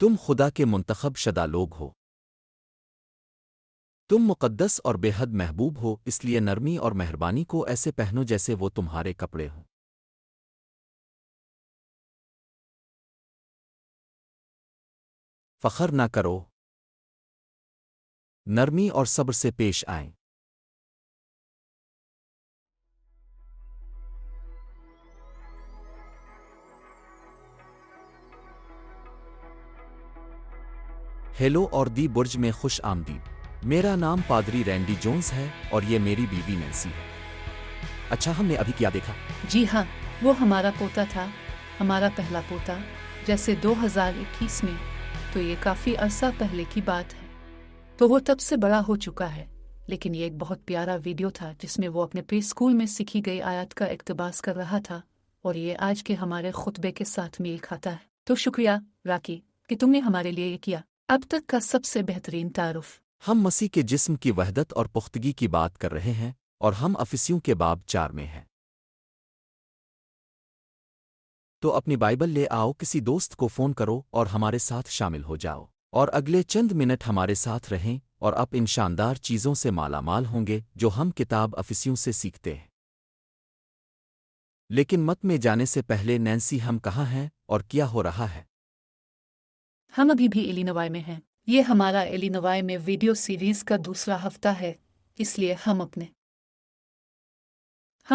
تم خدا کے منتخب شدہ لوگ ہو، تم مقدس اور بے حد محبوب ہو، اس لیے نرمی اور مہربانی کو ایسے پہنو جیسے وہ تمہارے کپڑے ہوں۔ فخر نہ کرو، نرمی اور صبر سے پیش آئیں۔ ہیلو اور دی برج میں خوش آمدید۔ میرا نام پادری رینڈی جونز ہے اور یہ میری بیوی نینسی ہے۔ اچھا، ہم نے ابھی کیا دیکھا؟ جی ہاں، وہ ہمارا پوتا تھا، ہمارا پہلا پوتا، جیسے 2021 میں، تو یہ کافی عرصہ پہلے کی بات ہے۔ تو وہ تب سے بڑا ہو چکا ہے، لیکن یہ ایک بہت پیارا ویڈیو تھا جس میں وہ اپنے پری اسکول میں سیکھی گئی آیات کا اقتباس کر رہا تھا، اور یہ آج کے ہمارے خطبے کے ساتھ میل کھاتا ہے۔ تو شکریہ راکی کہ تم نے ہمارے لیے یہ کیا۔ اب تک کا سب سے بہترین تعارف۔ ہم مسیح کے جسم کی وحدت اور پختگی کی بات کر رہے ہیں، اور ہم افسیوں کے باب 4 میں ہیں۔ تو اپنی بائبل لے آؤ، کسی دوست کو فون کرو اور ہمارے ساتھ شامل ہو جاؤ، اور اگلے چند منٹ ہمارے ساتھ رہیں اور اب ان شاندار چیزوں سے مالا مال ہوں گے جو ہم کتاب افسیوں سے سیکھتے ہیں۔ لیکن مت میں جانے سے پہلے نینسی، ہم کہاں ہیں اور کیا ہو رہا ہے؟ ہم ابھی بھی ایلینوائے میں ہیں۔ یہ ہمارا ایلینوائے میں ویڈیو سیریز کا دوسرا ہفتہ ہے، اس لیے ہم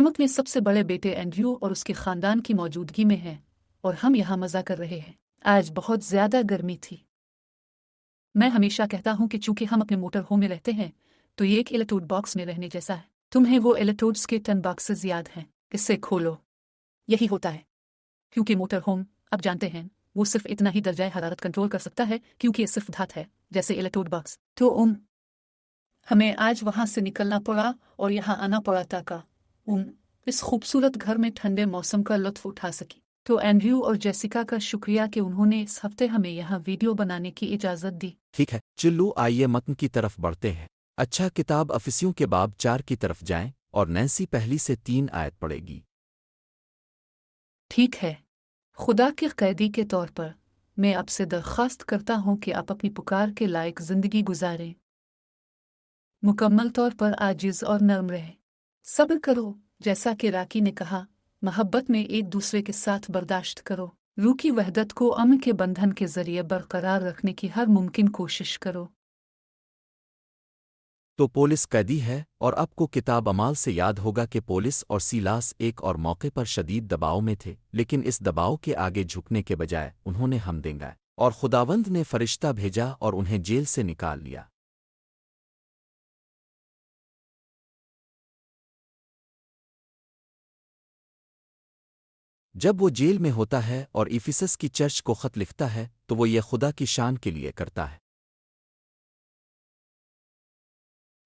اپنے سب سے بڑے بیٹے اینڈریو اور اس کے خاندان کی موجودگی میں ہیں، اور ہم یہاں مزہ کر رہے ہیں۔ آج بہت زیادہ گرمی تھی۔ میں ہمیشہ کہتا ہوں کہ چونکہ ہم اپنے موٹر ہوم میں رہتے ہیں تو یہ ایک الیکٹروڈ باکس میں رہنے جیسا ہے۔ تمہیں وہ الیکٹروڈز کے 10 باکسز یاد ہیں؟ اسے کھولو۔ یہی ہوتا ہے کیونکہ موٹر ہوم، اب جانتے ہیں، وہ صرف اتنا ہی درجہ حرارت کنٹرول کر سکتا ہے کیونکہ یہ صرف دھات ہے، جیسے الیکٹروڈ باکس۔ تو ہمیں آج وہاں سے نکلنا پڑا اور یہاں آنا پڑا تاکہ اس خوبصورت گھر میں ٹھنڈے موسم کا لطف اٹھا سکی۔ تو اینڈریو اور جیسیکا کا شکریہ کہ انہوں نے اس ہفتے ہمیں یہاں ویڈیو بنانے کی اجازت دی۔ ٹھیک ہے، چلو آئیے متن کی طرف بڑھتے ہیں۔ اچھا، کتاب افسیوں کے باب 4 کی طرف جائیں اور نینسی پہلی سے 3 آیت پڑھے گی۔ ٹھیک ہے۔ خدا کے قیدی کے طور پر میں آپ سے درخواست کرتا ہوں کہ آپ اپنی پکار کے لائق زندگی گزاریں، مکمل طور پر عاجز اور نرم رہیں، صبر کرو جیسا کہ راکی نے کہا، محبت میں ایک دوسرے کے ساتھ برداشت کرو، روح کی وحدت کو امن کے بندھن کے ذریعے برقرار رکھنے کی ہر ممکن کوشش کرو۔ تو پولس قیدی ہے، اور آپ کو کتاب اعمال سے یاد ہوگا کہ پولس اور سیلاس ایک اور موقع پر شدید دباؤ میں تھے، لیکن اس دباؤ کے آگے جھکنے کے بجائے انہوں نے ہم دیں گائے، اور خداوند نے فرشتہ بھیجا اور انہیں جیل سے نکال لیا۔ جب وہ جیل میں ہوتا ہے اور ایفیسس کی چرچ کو خط لکھتا ہے تو وہ یہ خدا کی شان کے لیے کرتا ہے۔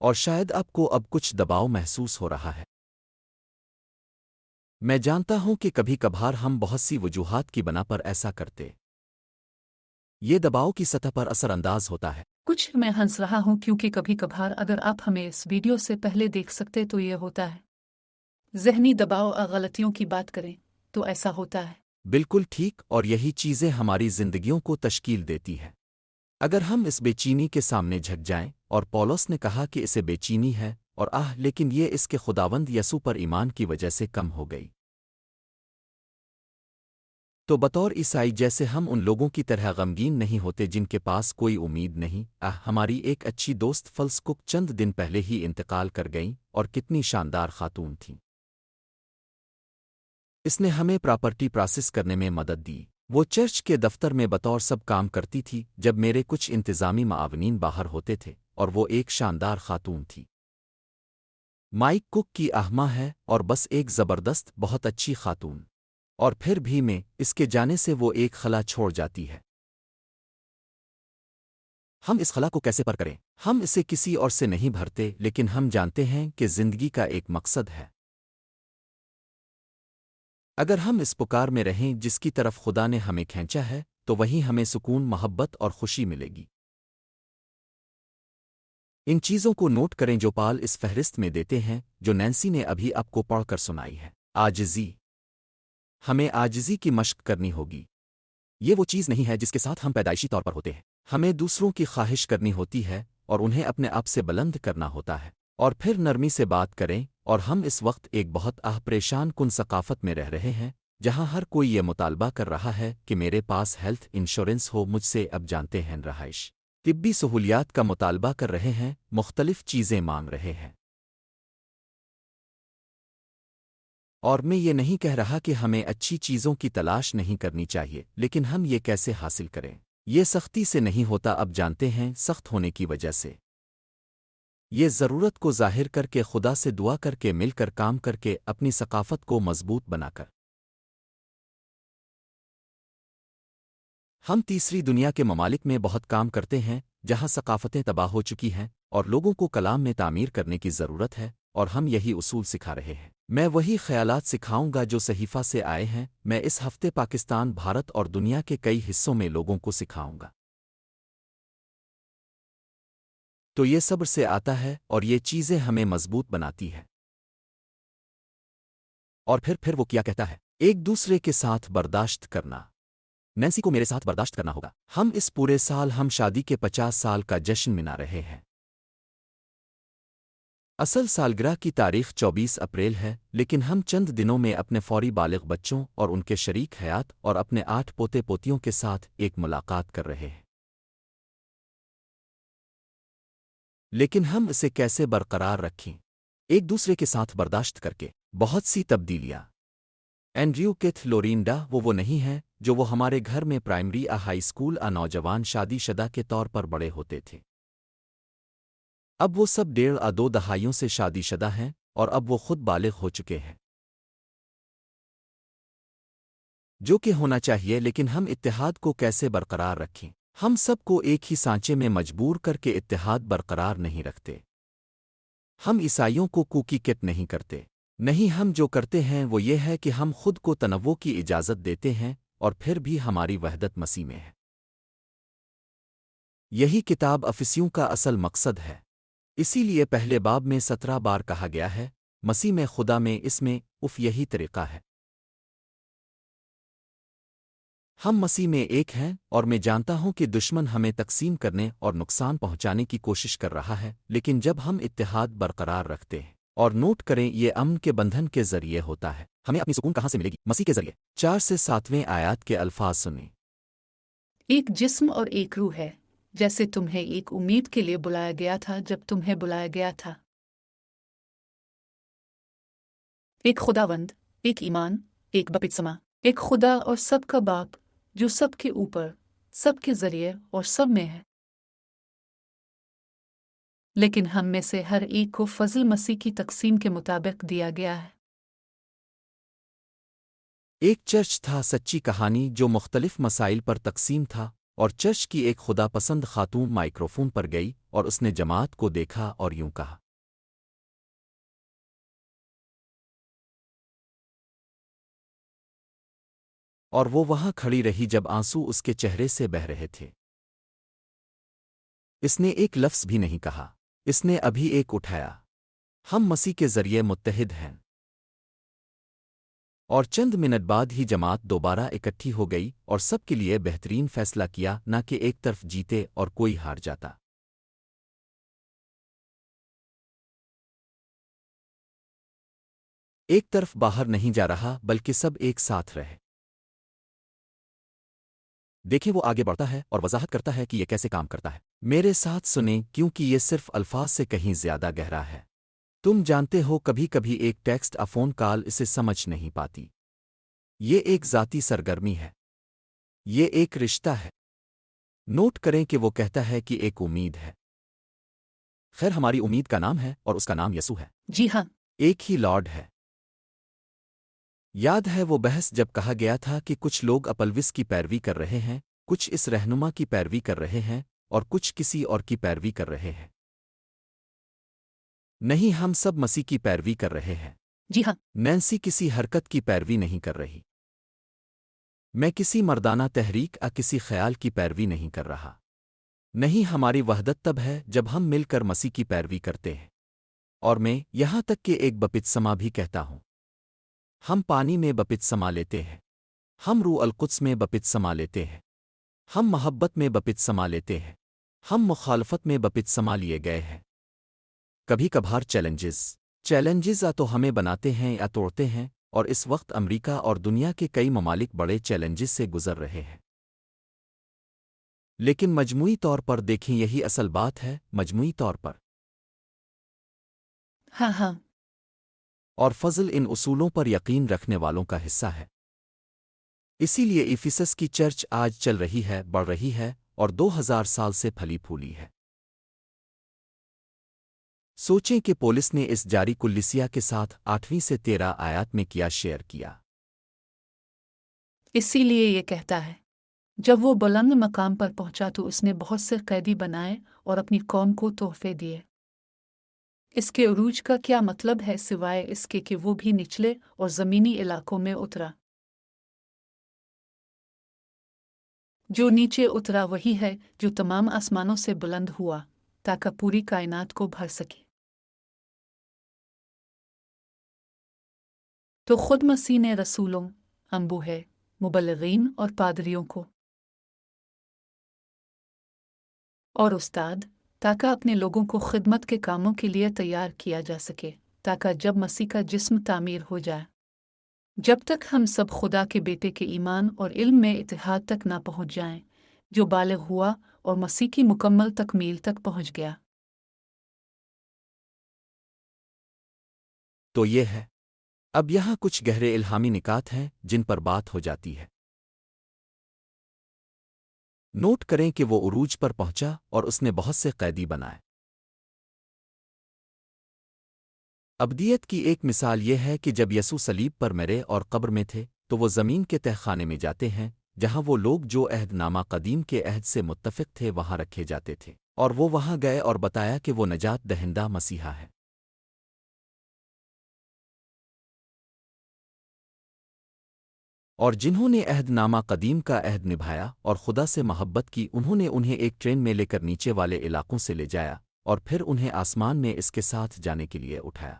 اور شاید آپ کو اب کچھ دباؤ محسوس ہو رہا ہے۔ میں جانتا ہوں کہ کبھی کبھار ہم بہت سی وجوہات کی بنا پر ایسا کرتے۔ یہ دباؤ کی سطح پر اثر انداز ہوتا ہے۔ کچھ میں ہنس رہا ہوں کیونکہ کبھی کبھار اگر آپ ہمیں اس ویڈیو سے پہلے دیکھ سکتے تو یہ ہوتا ہے۔ ذہنی دباؤ اور غلطیوں کی بات کریں تو ایسا ہوتا ہے۔ بالکل ٹھیک، اور یہی چیزیں ہماری زندگیوں کو تشکیل دیتی ہے۔ اگر ہم اس بے چینی کے سامنے جھک جائیں، اور پولس نے کہا کہ اسے بے چینی ہے، اور لیکن یہ اس کے خداوند یسوع پر ایمان کی وجہ سے کم ہو گئی۔ تو بطور عیسائی جیسے ہم ان لوگوں کی طرح غمگین نہیں ہوتے جن کے پاس کوئی امید نہیں۔ ہماری ایک اچھی دوست فلس کک چند دن پہلے ہی انتقال کر گئیں، اور کتنی شاندار خاتون تھیں۔ اس نے ہمیں پراپرٹی پراسس کرنے میں مدد دی۔ وہ چرچ کے دفتر میں بطور سب کام کرتی تھی جب میرے کچھ انتظامی معاونین باہر ہوتے تھے، اور وہ ایک شاندار خاتون تھی۔ مائک کک کی ماں ہے، اور بس ایک زبردست، بہت اچھی خاتون۔ اور پھر بھی میں اس کے جانے سے وہ ایک خلا چھوڑ جاتی ہے۔ ہم اس خلا کو کیسے پر کریں؟ ہم اسے کسی اور سے نہیں بھرتے، لیکن ہم جانتے ہیں کہ زندگی کا ایک مقصد ہے۔ اگر ہم اس پکار میں رہیں جس کی طرف خدا نے ہمیں کھینچا ہے، تو وہیں ہمیں سکون، محبت اور خوشی ملے گی۔ ان چیزوں کو نوٹ کریں جو پال اس فہرست میں دیتے ہیں جو نینسی نے ابھی آپ کو پڑھ کر سنائی ہے۔ عاجزی۔ ہمیں عاجزی کی مشق کرنی ہوگی۔ یہ وہ چیز نہیں ہے جس کے ساتھ ہم پیدائشی طور پر ہوتے ہیں۔ ہمیں دوسروں کی خواہش کرنی ہوتی ہے اور انہیں اپنے آپ سے بلند کرنا ہوتا ہے، اور پھر نرمی سے بات کریں۔ اور ہم اس وقت ایک بہت پریشان کن ثقافت میں رہ رہے ہیں، جہاں ہر کوئی یہ مطالبہ کر رہا ہے کہ میرے پاس ہیلتھ انشورنس ہو، مجھ سے اب جانتے ہیں رہائش، طبی سہولیات کا مطالبہ کر رہے ہیں، مختلف چیزیں مانگ رہے ہیں۔ اور میں یہ نہیں کہہ رہا کہ ہمیں اچھی چیزوں کی تلاش نہیں کرنی چاہیے، لیکن ہم یہ کیسے حاصل کریں؟ یہ سختی سے نہیں ہوتا، اب جانتے ہیں، سخت ہونے کی وجہ سے۔ یہ ضرورت کو ظاہر کر کے، خدا سے دعا کر کے، مل کر کام کر کے، اپنی ثقافت کو مضبوط بنا کر۔ ہم تیسری دنیا کے ممالک میں بہت کام کرتے ہیں، جہاں ثقافتیں تباہ ہو چکی ہیں اور لوگوں کو کلام میں تعمیر کرنے کی ضرورت ہے، اور ہم یہی اصول سکھا رہے ہیں۔ میں وہی خیالات سکھاؤں گا جو صحیفہ سے آئے ہیں۔ میں اس ہفتے پاکستان، بھارت اور دنیا کے کئی حصوں میں لوگوں کو سکھاؤں گا۔ تو یہ صبر سے آتا ہے، اور یہ چیزیں ہمیں مضبوط بناتی ہے۔ اور پھر وہ کیا کہتا ہے؟ ایک دوسرے کے ساتھ برداشت کرنا۔ نینسی کو میرے ساتھ برداشت کرنا ہوگا۔ ہم اس پورے سال ہم شادی کے 50 سال کا جشن منا رہے ہیں۔ اصل سالگرہ کی تاریخ 24 اپریل ہے، لیکن ہم چند دنوں میں اپنے فوری بالغ بچوں اور ان کے شریک حیات اور اپنے 8 پوتے پوتیوں کے ساتھ ایک ملاقات کر رہے ہیں۔ لیکن ہم اسے کیسے برقرار رکھیں؟ ایک دوسرے کے ساتھ برداشت کر کے۔ بہت سی تبدیلیاں۔ اینڈریو کیتھ لورینڈا وہ نہیں ہے جو وہ ہمارے گھر میں پرائمری ہائی اسکول نوجوان شادی شدہ کے طور پر بڑے ہوتے تھے۔ اب وہ سب 1.5-2 دہائیوں سے شادی شدہ ہیں، اور اب وہ خود بالغ ہو چکے ہیں، جو کہ ہونا چاہیے۔ لیکن ہم اتحاد کو کیسے برقرار رکھیں؟ ہم سب کو ایک ہی سانچے میں مجبور کر کے اتحاد برقرار نہیں رکھتے۔ ہم عیسائیوں کو کوکی کٹ نہیں کرتے۔ نہیں، ہم جو کرتے ہیں وہ یہ ہے کہ ہم خود کو تنوع کی اجازت دیتے ہیں، اور پھر بھی ہماری وحدت مسیح میں ہے۔ یہی کتاب افسیوں کا اصل مقصد ہے۔ اسی لیے پہلے باب میں 17 بار کہا گیا ہے، مسیح میں، خدا میں، اس میں، یہی طریقہ ہے۔ ہم مسیح میں ایک ہیں، اور میں جانتا ہوں کہ دشمن ہمیں تقسیم کرنے اور نقصان پہنچانے کی کوشش کر رہا ہے، لیکن جب ہم اتحاد برقرار رکھتے ہیں اور نوٹ کریں، یہ امن کے بندھن کے ذریعے ہوتا ہے۔ ہمیں اپنی سکون کہاں سے ملے گی؟ مسیح کے ذریعے۔ 4 سے 7ویں آیات کے الفاظ سنیں۔ ایک جسم اور ایک روح ہے، جیسے تمہیں ایک امید کے لیے بلایا گیا تھا جب تمہیں بلایا گیا تھا۔ ایک خداوند، ایک ایمان، ایک بپتسمہ، ایک خدا اور سب کا باپ، جو سب کے اوپر، سب کے ذریعے اور سب میں ہے۔ لیکن ہم میں سے ہر ایک کو فضل مسیح کی تقسیم کے مطابق دیا گیا ہے۔ ایک چرچ تھا، سچی کہانی جو مختلف مسائل پر تقسیم تھا، اور چرچ کی ایک خدا پسند خاتون مائکروفون پر گئی، اور اس نے جماعت کو دیکھا اور یوں کہا۔ اور وہ وہاں کھڑی رہی جب آنسو اس کے چہرے سے بہہ رہے تھے۔ اس نے ایک لفظ بھی نہیں کہا۔ اس نے ابھی ایک اٹھایا۔ ہم مسیح کے ذریعے متحد ہیں۔ اور چند منٹ بعد ہی جماعت دوبارہ اکٹھی ہو گئی، اور سب کے لیے بہترین فیصلہ کیا، نہ کہ ایک طرف جیتے اور کوئی ہار جاتا۔ ایک طرف باہر نہیں جا رہا، بلکہ سب ایک ساتھ رہے۔ دیکھیں، وہ آگے بڑھتا ہے اور وضاحت کرتا ہے کہ یہ کیسے کام کرتا ہے۔ میرے ساتھ سنیں، کیونکہ یہ صرف الفاظ سے کہیں زیادہ گہرا ہے۔ تم جانتے ہو، کبھی کبھی ایک ٹیکسٹ فون کال اسے سمجھ نہیں پاتی۔ یہ ایک ذاتی سرگرمی ہے۔ یہ ایک رشتہ ہے۔ نوٹ کریں کہ وہ کہتا ہے کہ ایک امید ہے۔ خیر، ہماری امید کا نام ہے، اور اس کا نام یسوع ہے۔ جی ہاں، ایک ہی لارڈ ہے۔ یاد ہے وہ بحث جب کہا گیا تھا کہ کچھ لوگ اپلوس کی پیروی کر رہے ہیں، کچھ اس رہنما کی پیروی کر رہے ہیں، اور کچھ کسی اور کی پیروی کر رہے ہیں۔ نہیں، ہم سب مسیح کی پیروی کر رہے ہیں۔ جی ہاں، نینسی کسی حرکت کی پیروی نہیں کر رہی۔ میں کسی مردانہ تحریک کسی خیال کی پیروی نہیں کر رہا۔ نہیں، ہماری وحدت تب ہے جب ہم مل کر مسیح کی پیروی کرتے ہیں۔ اور میں یہاں تک کہ ایک بپتسمہ بھی کہتا ہوں۔ ہم پانی میں بپتسمہ لیتے ہیں۔ ہم روح القدس میں بپت سما لیتے ہیں، ہم محبت میں بپت سما لیتے ہیں، ہم مخالفت میں بپت سما لیے گئے ہیں۔ کبھی کبھار چیلنجز یا تو ہمیں بناتے ہیں یا توڑتے ہیں، اور اس وقت امریکہ اور دنیا کے کئی ممالک بڑے چیلنجز سے گزر رہے ہیں۔ لیکن مجموعی طور پر دیکھیں، یہی اصل بات ہے، مجموعی طور پر۔ ہاں ہاں، اور فضل ان اصولوں پر یقین رکھنے والوں کا حصہ ہے۔ اسی لیے ایفیسس کی چرچ آج چل رہی ہے، بڑھ رہی ہے، اور 2000 سال سے پھلی پھولی ہے۔ سوچیں کہ پولس نے اس جاری کلیسیا کے ساتھ 8ویں سے 13 آیات میں کیا شیئر کیا۔ اسی لیے یہ کہتا ہے، جب وہ بلند مقام پر پہنچا تو اس نے بہت سے قیدی بنائے اور اپنی قوم کو تحفے دیے۔ اس کے عروج کا کیا مطلب ہے سوائے اس کے کہ وہ بھی نچلے اور زمینی علاقوں میں اترا؟ جو نیچے اترا وہی ہے جو تمام آسمانوں سے بلند ہوا تاکہ پوری کائنات کو بھر سکے۔ تو خود مسیح نے رسولوں، انبوہے، مبلغین اور پادریوں کو اور استاد تاکہ اپنے لوگوں کو خدمت کے کاموں کے لیے تیار کیا جا سکے، تاکہ جب مسیح کا جسم تعمیر ہو جائے، جب تک ہم سب خدا کے بیٹے کے ایمان اور علم میں اتحاد تک نہ پہنچ جائیں، جو بالغ ہوا اور مسیح کی مکمل تکمیل تک پہنچ گیا۔ تو یہ ہے۔ اب یہاں کچھ گہرے الہامی نکات ہیں جن پر بات ہو جاتی ہے۔ نوٹ کریں کہ وہ عروج پر پہنچا اور اس نے بہت سے قیدی بنائے۔ ابدیت کی ایک مثال یہ ہے کہ جب یسوع صلیب پر مرے اور قبر میں تھے تو وہ زمین کے تہ خانے میں جاتے ہیں جہاں وہ لوگ جو عہد نامہ قدیم کے عہد سے متفق تھے وہاں رکھے جاتے تھے، اور وہ وہاں گئے اور بتایا کہ وہ نجات دہندہ مسیحا ہے۔ اور جنہوں نے عہد نامہ قدیم کا عہد نبھایا اور خدا سے محبت کی، انہیں ایک ٹرین میں لے کر نیچے والے علاقوں سے لے جایا اور پھر انہیں آسمان میں اس کے ساتھ جانے کے لیے اٹھایا۔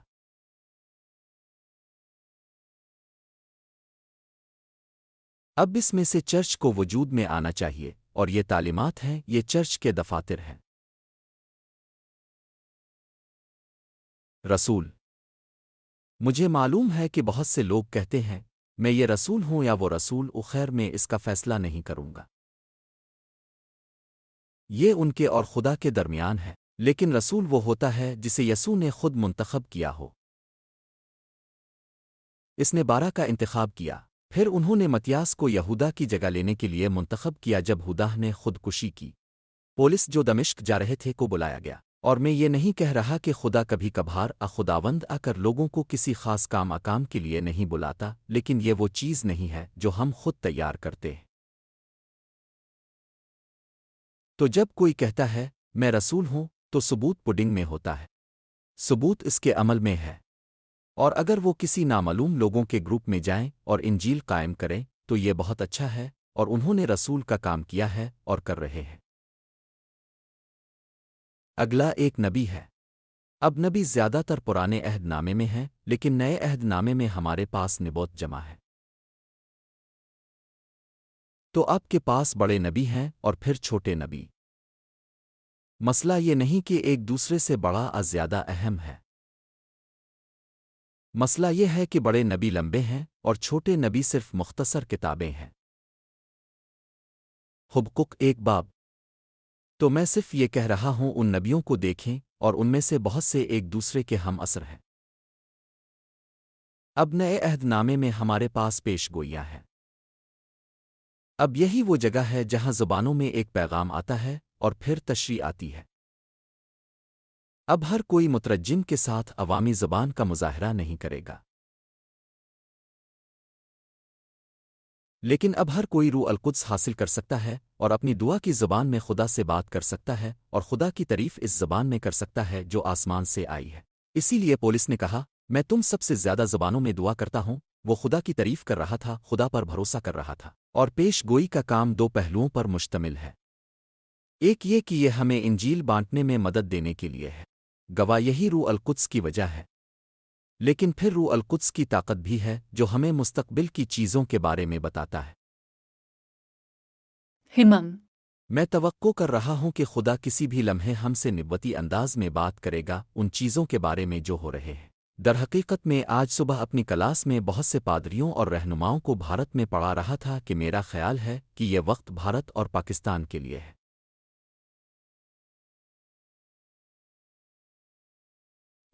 اب اس میں سے چرچ کو وجود میں آنا چاہیے، اور یہ تعلیمات ہیں، یہ چرچ کے دفاتر ہیں۔ رسول۔ مجھے معلوم ہے کہ بہت سے لوگ کہتے ہیں میں یہ رسول ہوں یا وہ رسول، خیر میں اس کا فیصلہ نہیں کروں گا۔ یہ ان کے اور خدا کے درمیان ہے، لیکن رسول وہ ہوتا ہے جسے یسوع نے خود منتخب کیا ہو۔ اس نے 12 کا انتخاب کیا، پھر انہوں نے متیاس کو یہودا کی جگہ لینے کے لیے منتخب کیا جب ہودہ نے خودکشی کی۔ پولس جو دمشق جا رہے تھے کو بلایا گیا، اور میں یہ نہیں کہہ رہا کہ خدا کبھی کبھار خداوند آ کر لوگوں کو کسی خاص کام کے لیے نہیں بلاتا، لیکن یہ وہ چیز نہیں ہے جو ہم خود تیار کرتے ہیں۔ تو جب کوئی کہتا ہے میں رسول ہوں تو ثبوت پڈنگ میں ہوتا ہے، ثبوت اس کے عمل میں ہے۔ اور اگر وہ کسی نامعلوم لوگوں کے گروپ میں جائیں اور انجیل قائم کریں تو یہ بہت اچھا ہے، اور انہوں نے رسول کا کام کیا ہے اور کر رہے ہیں۔ اگلا ایک نبی ہے۔ اب نبی زیادہ تر پرانے عہد نامے میں ہیں، لیکن نئے عہد نامے میں ہمارے پاس نبوت جمع ہے۔ تو آپ کے پاس بڑے نبی ہیں اور پھر چھوٹے نبی۔ مسئلہ یہ نہیں کہ ایک دوسرے سے بڑا یا زیادہ اہم ہے۔ مسئلہ یہ ہے کہ بڑے نبی لمبے ہیں اور چھوٹے نبی صرف مختصر کتابیں ہیں۔ حبقق 1 باب۔ تو میں صرف یہ کہہ رہا ہوں ان نبیوں کو دیکھیں، اور ان میں سے بہت سے ایک دوسرے کے ہم اثر ہیں۔ اب نئے عہد نامے میں ہمارے پاس پیش گوئیاں ہیں۔ اب یہی وہ جگہ ہے جہاں زبانوں میں ایک پیغام آتا ہے اور پھر تشریح آتی ہے۔ اب ہر کوئی مترجم کے ساتھ عوامی زبان کا مظاہرہ نہیں کرے گا، لیکن اب ہر کوئی روح القدس حاصل کر سکتا ہے اور اپنی دعا کی زبان میں خدا سے بات کر سکتا ہے، اور خدا کی تعریف اس زبان میں کر سکتا ہے جو آسمان سے آئی ہے۔ اسی لیے پولس نے کہا میں تم سب سے زیادہ زبانوں میں دعا کرتا ہوں۔ وہ خدا کی تعریف کر رہا تھا، خدا پر بھروسہ کر رہا تھا، اور پیش گوئی کا کام 2 پہلوؤں پر مشتمل ہے۔ ایک یہ کہ یہ ہمیں انجیل بانٹنے میں مدد دینے کے لیے ہے، گواہ یہی روح القدس کی وجہ ہے۔ لیکن پھر روح القدس کی طاقت بھی ہے جو ہمیں مستقبل کی چیزوں کے بارے میں بتاتا ہے۔ ہمم میں توقع کر رہا ہوں کہ خدا کسی بھی لمحے ہم سے نبوتی انداز میں بات کرے گا ان چیزوں کے بارے میں جو ہو رہے ہیں۔ درحقیقت میں آج صبح اپنی کلاس میں بہت سے پادریوں اور رہنماؤں کو بھارت میں پڑھا رہا تھا کہ میرا خیال ہے کہ یہ وقت بھارت اور پاکستان کے لیے ہے۔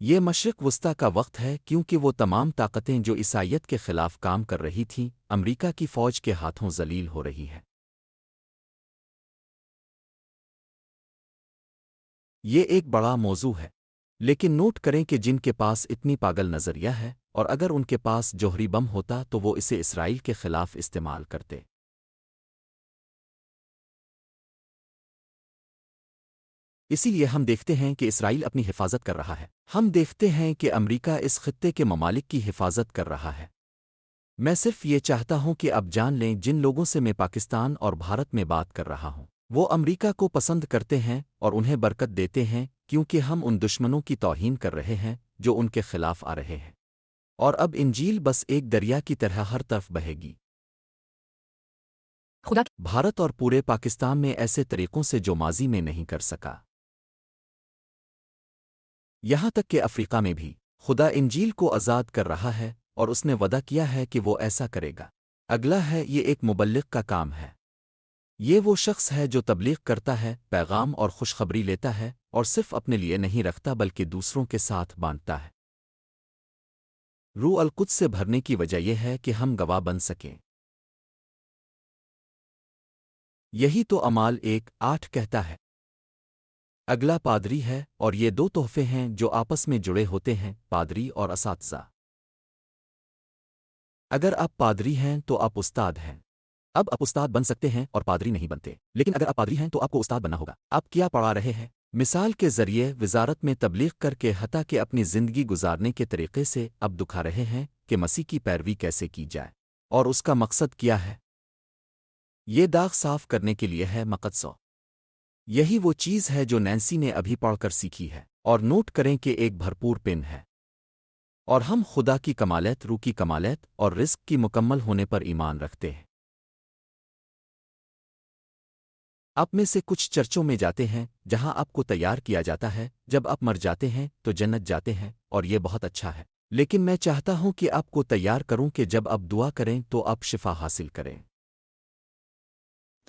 یہ مشرق وسطی کا وقت ہے کیونکہ وہ تمام طاقتیں جو عیسائیت کے خلاف کام کر رہی تھیں امریکہ کی فوج کے ہاتھوں ذلیل ہو رہی ہے۔ یہ ایک بڑا موضوع ہے، لیکن نوٹ کریں کہ جن کے پاس اتنی پاگل نظریہ ہے اور اگر ان کے پاس جوہری بم ہوتا تو وہ اسے اسرائیل کے خلاف استعمال کرتے۔ اسی لیے ہم دیکھتے ہیں کہ اسرائیل اپنی حفاظت کر رہا ہے، ہم دیکھتے ہیں کہ امریکہ اس خطے کے ممالک کی حفاظت کر رہا ہے۔ میں صرف یہ چاہتا ہوں کہ اب جان لیں جن لوگوں سے میں پاکستان اور بھارت میں بات کر رہا ہوں وہ امریکہ کو پسند کرتے ہیں اور انہیں برکت دیتے ہیں کیونکہ ہم ان دشمنوں کی توہین کر رہے ہیں جو ان کے خلاف آ رہے ہیں، اور اب انجیل بس ایک دریا کی طرح ہر طرف بہے گی۔ خدا بھارت اور پورے پاکستان میں ایسے طریقوں سے جو ماضی میں نہیں کر سکا، یہاں تک کہ افریقہ میں بھی خدا انجیل کو آزاد کر رہا ہے اور اس نے وعدہ کیا ہے کہ وہ ایسا کرے گا۔ اگلا ہے یہ ایک مبلغ کا کام ہے۔ یہ وہ شخص ہے جو تبلیغ کرتا ہے، پیغام اور خوشخبری لیتا ہے اور صرف اپنے لیے نہیں رکھتا بلکہ دوسروں کے ساتھ بانٹتا ہے۔ روح القدس سے بھرنے کی وجہ یہ ہے کہ ہم گواہ بن سکیں۔ یہی تو اعمال 1:8 کہتا ہے۔ اگلا پادری ہے اور یہ دو تحفے ہیں جو آپس میں جڑے ہوتے ہیں، پادری اور اساتذہ۔ اگر آپ پادری ہیں تو آپ استاد ہیں۔ اب آپ استاد بن سکتے ہیں اور پادری نہیں بنتے، لیکن اگر آپ پادری ہیں تو آپ کو استاد بننا ہوگا۔ آپ کیا پڑھا رہے ہیں؟ مثال کے ذریعے وزارت میں تبلیغ کر کے حتیٰ کہ اپنی زندگی گزارنے کے طریقے سے اب دکھا رہے ہیں کہ مسیح کی پیروی کیسے کی جائے اور اس کا مقصد کیا ہے۔ یہ داغ صاف کرنے کے لیے ہے مقدسو۔ یہی وہ چیز ہے جو نینسی نے ابھی پڑھ کر سیکھی ہے، اور نوٹ کریں کہ ایک بھرپور پن ہے۔ اور ہم خدا کی کمالات، روح کی کمالات اور رزق کی مکمل ہونے پر ایمان رکھتے ہیں۔ آپ میں سے کچھ چرچوں میں جاتے ہیں جہاں آپ کو تیار کیا جاتا ہے، جب آپ مر جاتے ہیں تو جنت جاتے ہیں، اور یہ بہت اچھا ہے، لیکن میں چاہتا ہوں کہ آپ کو تیار کروں کہ جب آپ دعا کریں تو آپ شفا حاصل کریں۔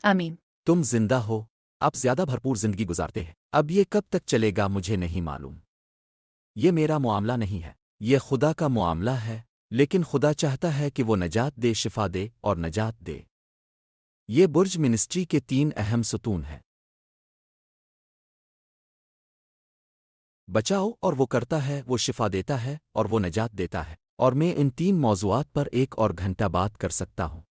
آمین۔ تم زندہ ہو، آپ زیادہ بھرپور زندگی گزارتے ہیں۔ اب یہ کب تک چلے گا مجھے نہیں معلوم۔ یہ میرا معاملہ نہیں ہے، یہ خدا کا معاملہ ہے، لیکن خدا چاہتا ہے کہ وہ نجات دے، شفا دے اور نجات دے۔ یہ برج منسٹری کے 3 اہم ستون ہیں۔ بچاؤ اور وہ کرتا ہے، وہ شفا دیتا ہے اور وہ نجات دیتا ہے، اور میں ان 3 موضوعات پر 1 اور گھنٹہ بات کر سکتا ہوں۔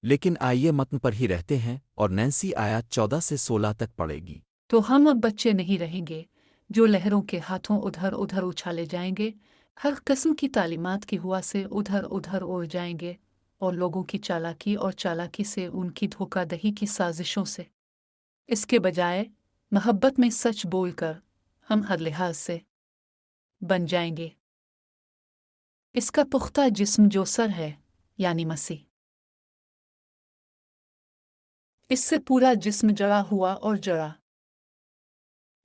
لیکن آئیے متن پر ہی رہتے ہیں اور نینسی آیات 14 سے 16 تک پڑھے گی۔ تو ہم اب بچے نہیں رہیں گے جو لہروں کے ہاتھوں ادھر ادھر اچھالے جائیں گے، ہر قسم کی تعلیمات کی ہوا سے ادھر ادھر اڑ جائیں گے، اور لوگوں کی چالاکی اور چالاکی سے ان کی دھوکہ دہی کی سازشوں سے۔ اس کے بجائے محبت میں سچ بول کر ہم ہر لحاظ سے بن جائیں گے اس کا پختہ جسم جو سر ہے، یعنی مسیح۔ اس سے پورا جسم جڑا ہوا اور جڑا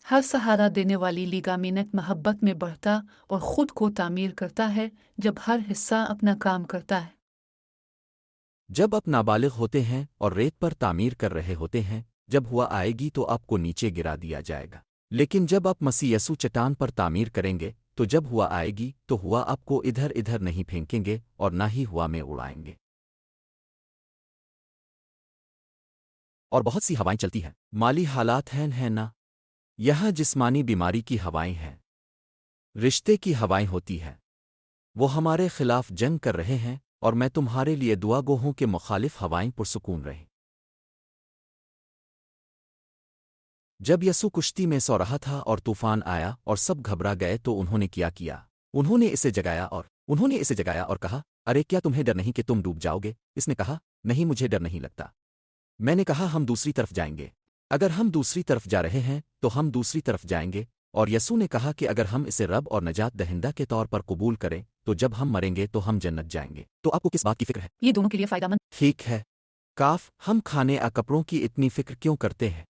ہر سہارا دینے والی لیگامینٹ محبت میں بڑھتا اور خود کو تعمیر کرتا ہے جب ہر حصہ اپنا کام کرتا ہے۔ جب آپ نابالغ ہوتے ہیں اور ریت پر تعمیر کر رہے ہوتے ہیں، جب ہوا آئے گی تو آپ کو نیچے گرا دیا جائے گا، لیکن جب آپ مسیح یسوع چٹان پر تعمیر کریں گے تو جب ہوا آئے گی تو ہوا آپ کو ادھر ادھر نہیں پھینکیں گے اور نہ ہی ہوا میں اڑائیں گے۔ اور بہت سی ہوائیں چلتی ہیں، مالی حالات ہیں نا، یہاں جسمانی بیماری کی ہوائیں ہیں، رشتے کی ہوائیں ہوتی ہیں، وہ ہمارے خلاف جنگ کر رہے ہیں، اور میں تمہارے لیے دعا گو ہوں کہ مخالف ہوائیں پرسکون رہیں۔ جب یسوع کشتی میں سو رہا تھا اور طوفان آیا اور سب گھبرا گئے تو انہوں نے کیا؟ انہوں نے اسے جگایا اور کہا، ارے کیا تمہیں ڈر نہیں کہ تم ڈوب جاؤ گے؟ اس نے کہا، نہیں مجھے ڈر نہیں لگتا۔ میں نے کہا، ہم دوسری طرف جائیں گے۔ اگر ہم دوسری طرف جا رہے ہیں تو ہم دوسری طرف جائیں گے، اور یسوع نے کہا کہ اگر ہم اسے رب اور نجات دہندہ کے طور پر قبول کریں تو جب ہم مریں گے تو ہم جنت جائیں گے۔ تو آپ کو کس بات کی فکر ہے؟ یہ دونوں کے لیے فائدہ مند۔ ٹھیک ہے۔ کاف، ہم کھانے کپڑوں کی اتنی فکر کیوں کرتے ہیں؟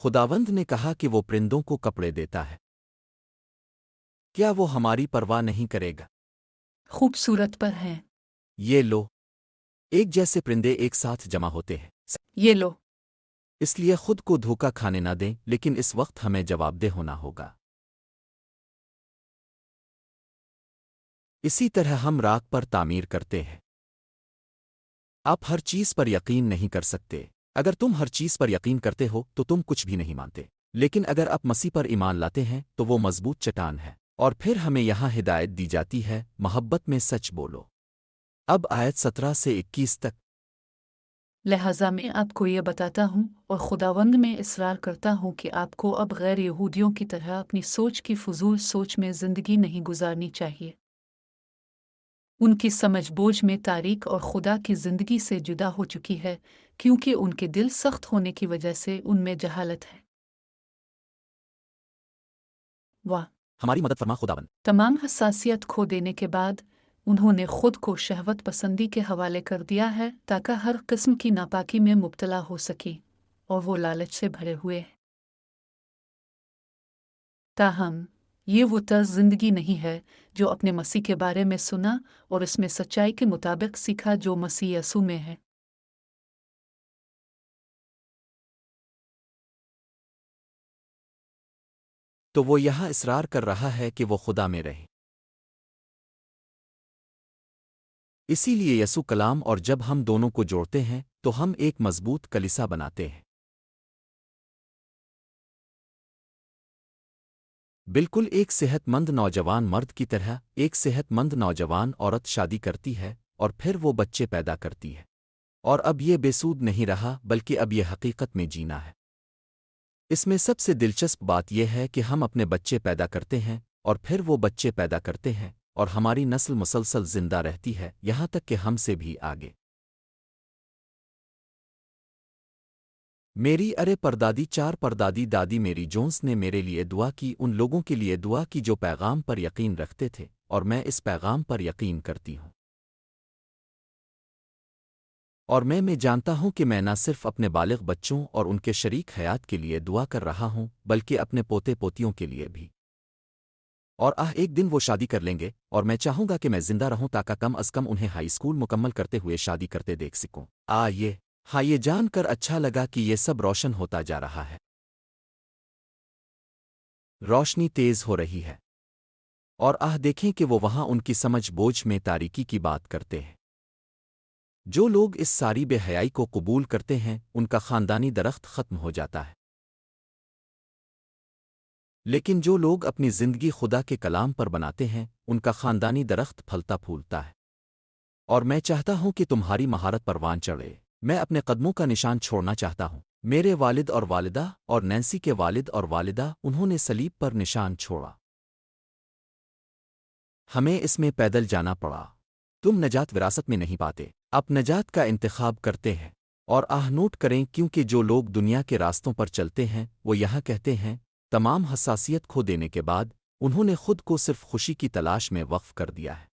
خداوند نے کہا کہ وہ پرندوں کو کپڑے دیتا ہے۔ کیا وہ ہماری پرواہ نہیں کرے گا؟ خوبصورت پر ہیں۔ یہ لو، ایک جیسے پرندے ایک ساتھ جمع ہوتے ہیں۔ یہ لو۔ اس لیے خود کو دھوکہ کھانے نہ دیں، لیکن اس وقت ہمیں جواب دہ ہونا ہوگا۔ اسی طرح ہم راک پر تعمیر کرتے ہیں۔ آپ ہر چیز پر یقین نہیں کر سکتے۔ اگر تم ہر چیز پر یقین کرتے ہو تو تم کچھ بھی نہیں مانتے، لیکن اگر آپ مسیح پر ایمان لاتے ہیں تو وہ مضبوط چٹان ہے۔ اور پھر ہمیں یہاں ہدایت دی جاتی ہے، محبت میں سچ بولو۔ اب آیت 17 سے 21 تک۔ لہٰذا میں آپ کو یہ بتاتا ہوں اور خداوند میں اصرار کرتا ہوں کہ آپ کو اب غیر یہودیوں کی طرح اپنی سوچ کی فضول سوچ میں زندگی نہیں گزارنی چاہیے۔ ان کی سمجھ بوجھ میں تاریک اور خدا کی زندگی سے جدا ہو چکی ہے، کیونکہ ان کے دل سخت ہونے کی وجہ سے ان میں جہالت ہے۔ واہ! ہماری مدد فرما خداوند۔ تمام حساسیت کھو دینے کے بعد انہوں نے خود کو شہوت پسندی کے حوالے کر دیا ہے تاکہ ہر قسم کی ناپاکی میں مبتلا ہو سکیں، اور وہ لالچ سے بھرے ہوئے ہیں۔ تاہم یہ وہ طرز زندگی نہیں ہے جو اپنے مسیح کے بارے میں سنا اور اس میں سچائی کے مطابق سیکھا جو مسیح یسوع میں ہے۔ تو وہ یہاں اصرار کر رہا ہے کہ وہ خدا میں رہے۔ اسی لیے یسوع کلام، اور جب ہم دونوں کو جوڑتے ہیں تو ہم ایک مضبوط کلیسا بناتے ہیں۔ بالکل ایک صحت مند نوجوان مرد کی طرح ایک صحت مند نوجوان عورت شادی کرتی ہے اور پھر وہ بچے پیدا کرتی ہے۔ اور اب یہ بے سود نہیں رہا، بلکہ اب یہ حقیقت میں جینا ہے۔ اس میں سب سے دلچسپ بات یہ ہے کہ ہم اپنے بچے پیدا کرتے ہیں اور پھر وہ بچے پیدا کرتے ہیں، اور ہماری نسل مسلسل زندہ رہتی ہے، یہاں تک کہ ہم سے بھی آگے۔ میری پردادی 4 پردادی دادی میری جونس نے میرے لیے دعا کی، ان لوگوں کے لیے دعا کی جو پیغام پر یقین رکھتے تھے، اور میں اس پیغام پر یقین کرتی ہوں۔ اور میں جانتا ہوں کہ میں نہ صرف اپنے بالغ بچوں اور ان کے شریک حیات کے لیے دعا کر رہا ہوں، بلکہ اپنے پوتے پوتیوں کے لیے بھی۔ اور ایک دن وہ شادی کر لیں گے، اور میں چاہوں گا کہ میں زندہ رہوں تاکہ کم از کم انہیں ہائی اسکول مکمل کرتے ہوئے شادی کرتے دیکھ سکوں۔ یہ جان کر اچھا لگا کہ یہ سب روشن ہوتا جا رہا ہے۔ روشنی تیز ہو رہی ہے، اور دیکھیں کہ وہ وہاں ان کی سمجھ بوجھ میں تاریکی کی بات کرتے ہیں۔ جو لوگ اس ساری بے حیائی کو قبول کرتے ہیں ان کا خاندانی درخت ختم ہو جاتا ہے، لیکن جو لوگ اپنی زندگی خدا کے کلام پر بناتے ہیں ان کا خاندانی درخت پھلتا پھولتا ہے۔ اور میں چاہتا ہوں کہ تمہاری مہارت پروان چڑھے۔ میں اپنے قدموں کا نشان چھوڑنا چاہتا ہوں۔ میرے والد اور والدہ اور نینسی کے والد اور والدہ، انہوں نے صلیب پر نشان چھوڑا۔ ہمیں اس میں پیدل جانا پڑا۔ تم نجات وراثت میں نہیں پاتے، آپ نجات کا انتخاب کرتے ہیں۔ اور نوٹ کریں، کیونکہ جو لوگ دنیا کے راستوں پر چلتے ہیں وہ یہاں کہتے ہیں، تمام حساسیت کھو دینے کے بعد انہوں نے خود کو صرف خوشی کی تلاش میں وقف کر دیا ہے۔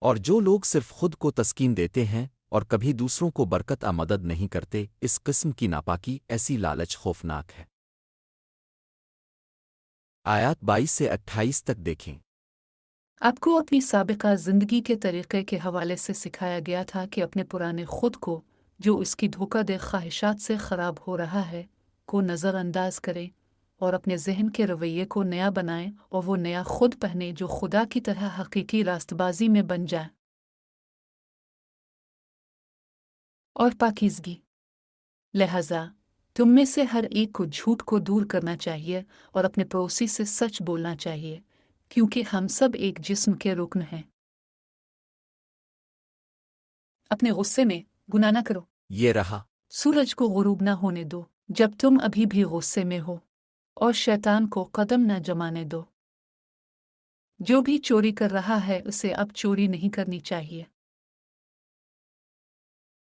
اور جو لوگ صرف خود کو تسکین دیتے ہیں اور کبھی دوسروں کو برکت مدد نہیں کرتے، اس قسم کی ناپاکی، ایسی لالچ خوفناک ہے۔ آیات 22 سے 28 تک دیکھیں۔ آپ کو اپنی سابقہ زندگی کے طریقے کے حوالے سے سکھایا گیا تھا کہ اپنے پرانے خود کو، جو اس کی دھوکہ دہ خواہشات سے خراب ہو رہا ہے، کو نظر انداز کریں اور اپنے ذہن کے رویے کو نیا بنائیں، اور وہ نیا خود پہنے جو خدا کی طرح حقیقی راست بازی میں بن جائے اور پاکیزگی۔ لہذا تم میں سے ہر ایک کو جھوٹ کو دور کرنا چاہیے اور اپنے پڑوسی سے سچ بولنا چاہیے، کیونکہ ہم سب ایک جسم کے رکن ہیں۔ اپنے غصے میں گناہ نہ کرو۔ یہ رہا۔ سورج کو غروب نہ ہونے دو جب تم ابھی بھی غصے میں ہو، اور شیطان کو قدم نہ جمانے دو۔ جو بھی چوری کر رہا ہے اسے اب چوری نہیں کرنی چاہیے،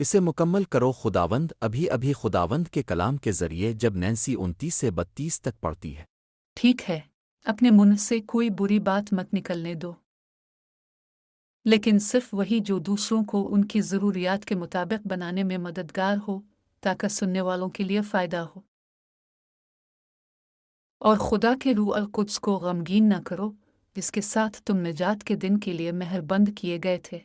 اسے مکمل کرو خداوند ابھی ابھی خداوند کے کلام کے ذریعے جب نینسی 29 سے 32 تک پڑھتی ہے۔ ٹھیک ہے، اپنے منہ سے کوئی بری بات مت نکلنے دو، لیکن صرف وہی جو دوسروں کو ان کی ضروریات کے مطابق بنانے میں مددگار ہو تاکہ سننے والوں کے لیے فائدہ ہو۔ اور خدا کے روح القدس کو غمگین نہ کرو جس کے ساتھ تم نجات کے دن کے لیے مہر بند کیے گئے تھے۔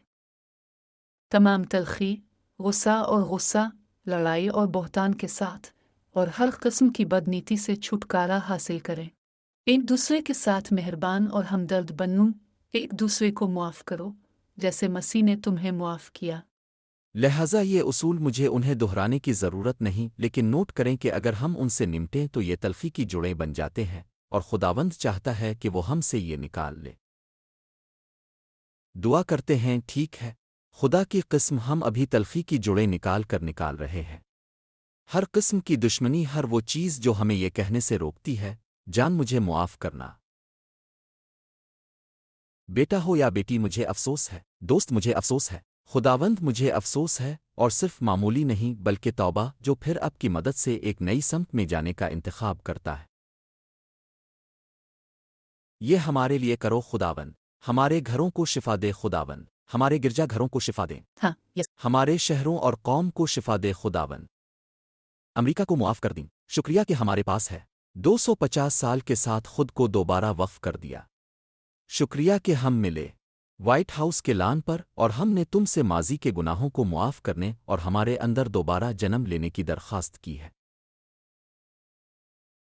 تمام تلخی، غصہ، لڑائی اور بہتان کے ساتھ اور ہر قسم کی بدنیتی سے چھٹکارا حاصل کریں۔ ایک دوسرے کے ساتھ مہربان اور ہمدرد بنو، ایک دوسرے کو معاف کرو جیسے مسیح نے تمہیں معاف کیا۔ لہٰذا یہ اصول مجھے انہیں دہرانے کی ضرورت نہیں، لیکن نوٹ کریں کہ اگر ہم ان سے نمٹیں تو یہ تلخی کی جڑیں بن جاتے ہیں، اور خداوند چاہتا ہے کہ وہ ہم سے یہ نکال لے۔ دعا کرتے ہیں، ٹھیک ہے خدا کی قسم، ہم ابھی تلخی کی جڑیں نکال رہے ہیں۔ ہر قسم کی دشمنی، ہر وہ چیز جو ہمیں یہ کہنے سے روکتی ہے، جان مجھے معاف کرنا، بیٹا ہو یا بیٹی مجھے افسوس ہے، دوست مجھے افسوس ہے، خداوند مجھے افسوس ہے، اور صرف معمولی نہیں بلکہ توبہ جو پھر اب کی مدد سے ایک نئی سمت میں جانے کا انتخاب کرتا ہے۔ یہ ہمارے لیے کرو خداوند، ہمارے گھروں کو شفا دے خداوند، ہمارے گرجا گھروں کو شفا دے، ہاں، یس۔ ہمارے شہروں اور قوم کو شفا دے خداوند، امریکہ کو معاف کر دیں، شکریہ کہ ہمارے پاس ہے 250 سال کے ساتھ خود کو دوبارہ وقف کر دیا، شکریہ کہ ہم ملے وائٹ ہاؤس کے لان پر اور ہم نے تم سے ماضی کے گناہوں کو معاف کرنے اور ہمارے اندر دوبارہ جنم لینے کی درخواست کی ہے۔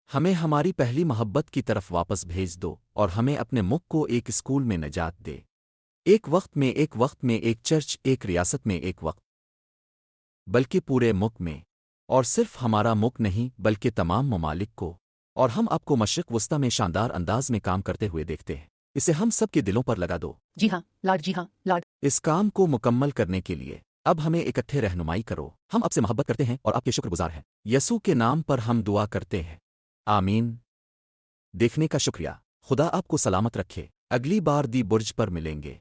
ہمیں ہماری پہلی محبت کی طرف واپس بھیج دو اور ہمیں اپنے ملک کو ایک اسکول میں نجات دے، ایک وقت میں ایک چرچ، ایک ریاست میں ایک وقت، بلکہ پورے ملک میں، اور صرف ہمارا ملک نہیں بلکہ تمام ممالک کو، اور ہم آپ کو مشرق وسطی میں شاندار انداز میں کام کرتے ہوئے دیکھتے ہیں، اسے ہم سب کے دلوں پر لگا دو۔ جی ہاں لاڈ، جی ہاں لاڈ۔ اس کام کو مکمل کرنے کے لیے اب ہمیں اکٹھے رہنمائی کرو، ہم آپ سے محبت کرتے ہیں اور آپ کے شکر گزار ہیں، یسوع کے نام پر ہم دعا کرتے ہیں، آمین۔ دیکھنے کا شکریہ، خدا آپ کو سلامت رکھے، اگلی بار دی برج پر ملیں گے۔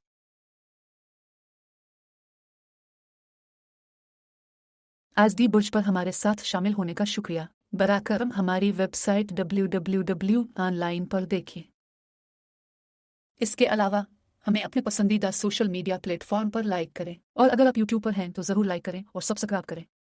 آج دی برج پر ہمارے ساتھ شامل ہونے کا شکریہ۔ براہ کرم ہماری ویب سائٹ www.online پر دیکھیں۔ اس کے علاوہ ہمیں اپنے پسندیدہ سوشل میڈیا پلیٹ فارم پر لائک کریں، اور اگر آپ یوٹیوب پر ہیں تو ضرور لائک کریں اور سبسکرائب کریں۔